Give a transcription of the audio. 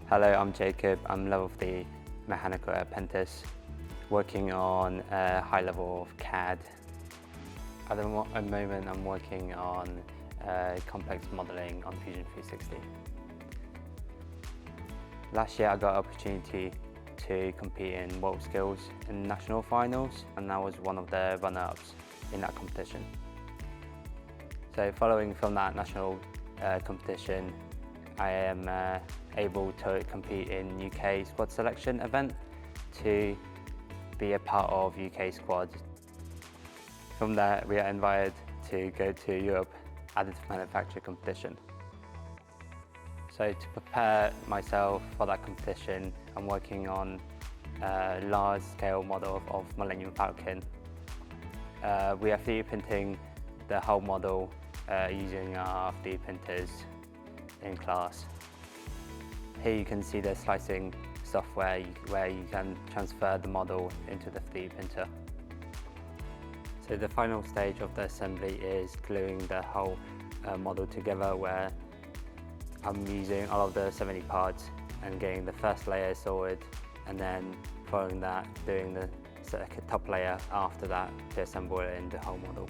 Hello, I'm Jakub. I'm level 3 mechanical apprentice, working on a high level of CAD. At the moment, I'm working on complex modelling on Fusion 360. Last year, I got an opportunity to compete in WorldSkills in national finals, and I was one of the runner-ups in that competition. So following from that national competition, I am able to compete in UK squad selection event to be a part of UK squad. From there, we are invited to go to Europe Additive Manufacturing competition. So to prepare myself for that competition, I'm working on a large-scale model of Millennium Falcon. We are 3D printing the whole model using our 3D printers in class. Here you can see the slicing software where you can transfer the model into the 3D printer. So the final stage of the assembly is gluing the whole model together, where I'm using all of the 70 parts and getting the first layer sorted, and then following that doing the top layer after that to assemble it in the whole model.